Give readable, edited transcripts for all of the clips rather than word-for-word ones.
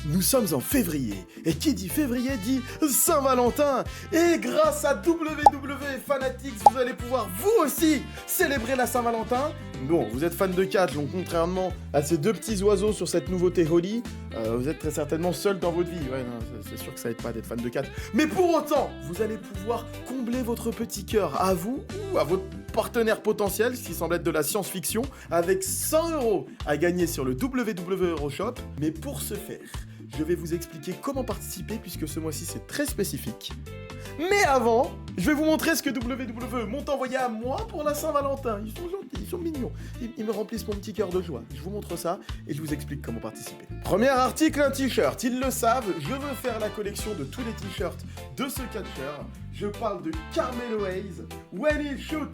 Nous sommes en février, et qui dit février dit Saint-Valentin. Et grâce à WWE Fanatics, vous allez pouvoir vous aussi célébrer la Saint-Valentin. Bon, vous êtes fan de catch, donc contrairement à ces deux petits oiseaux sur cette nouveauté Holly, vous êtes très certainement seul dans votre vie. Ouais, non, c'est sûr que ça aide pas d'être fan de catch. Mais pour autant, vous allez pouvoir combler votre petit cœur à vous ou à votre partenaire potentiel, ce qui semble être de la science-fiction, avec 100 € à gagner sur le WWE Euroshop. Mais pour ce faire, je vais vous expliquer comment participer puisque ce mois-ci c'est très spécifique. Mais avant, je vais vous montrer ce que WWE m'ont envoyé à moi pour la Saint-Valentin. Ils sont gentils, ils sont mignons. Ils me remplissent mon petit cœur de joie. Je vous montre ça et je vous explique comment participer. Premier article, un t-shirt. Ils le savent, je veux faire la collection de tous les t-shirts de ce catcheur. Je parle de Carmelo Hayes, When He Shoot.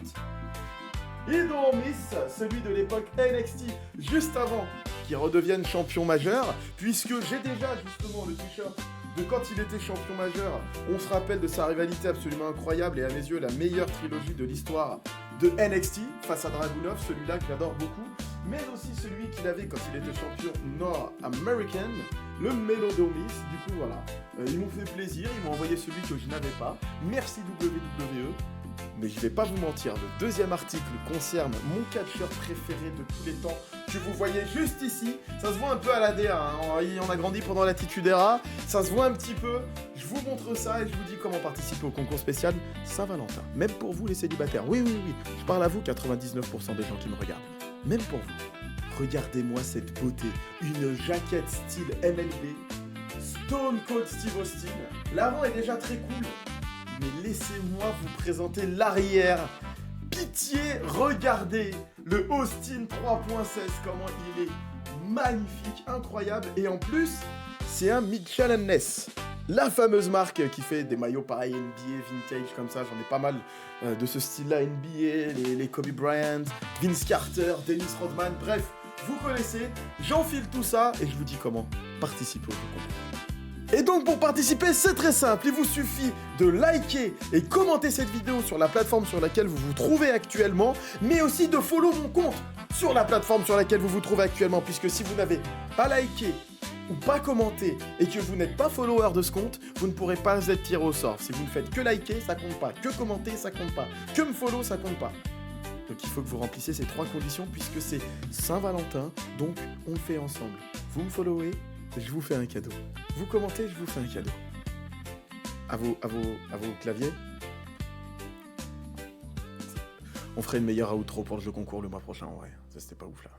Et don't miss celui de l'époque NXT, juste avant qu'il redevienne champion majeur, puisque j'ai déjà justement le t-shirt de quand il était champion majeur. On se rappelle de sa rivalité absolument incroyable et à mes yeux la meilleure trilogie de l'histoire de NXT face à Dragunov, celui-là que j'adore beaucoup, mais aussi celui qu'il avait quand il était champion Nord-American, le Melodomis. Du coup voilà, ils m'ont fait plaisir, ils m'ont envoyé celui que je n'avais pas. Merci WWE. Mais je vais pas vous mentir, le deuxième article concerne mon catcheur préféré de tous les temps, que vous voyez juste ici. Ça se voit un peu à la DA, hein. On a grandi pendant l'attitude era, ça se voit un petit peu. Je vous montre ça et je vous dis comment participer au concours spécial Saint-Valentin. Même pour vous les célibataires, oui, je parle à vous 99% des gens qui me regardent. Même pour vous, regardez-moi cette beauté, une jaquette style MLB, Stone Cold Steve Austin. L'avant est déjà très cool. Mais laissez-moi vous présenter l'arrière. Pitié, regardez le Austin 3.16, comment il est magnifique, incroyable. Et en plus, c'est un Mitchell & Ness, la fameuse marque qui fait des maillots pareils NBA, vintage comme ça. J'en ai pas mal de ce style-là, NBA, les Kobe Bryant, Vince Carter, Dennis Rodman, bref, vous connaissez. J'enfile tout ça et je vous dis comment participer au concours. Et donc pour participer, c'est très simple, il vous suffit de liker et commenter cette vidéo sur la plateforme sur laquelle vous vous trouvez actuellement, mais aussi de follow mon compte sur la plateforme sur laquelle vous vous trouvez actuellement, puisque si vous n'avez pas liké ou pas commenté et que vous n'êtes pas follower de ce compte, vous ne pourrez pas être tiré au sort. Si vous ne faites que liker, ça compte pas, que commenter, ça compte pas, que me follow, ça compte pas. Donc il faut que vous remplissiez ces 3 conditions puisque c'est Saint-Valentin, donc on le fait ensemble. Vous me followez, je vous fais un cadeau. Vous commentez, je vous fais un cadeau. À vos claviers. On ferait une meilleure outro pour le jeu concours le mois prochain, ouais. Ça c'était pas ouf là.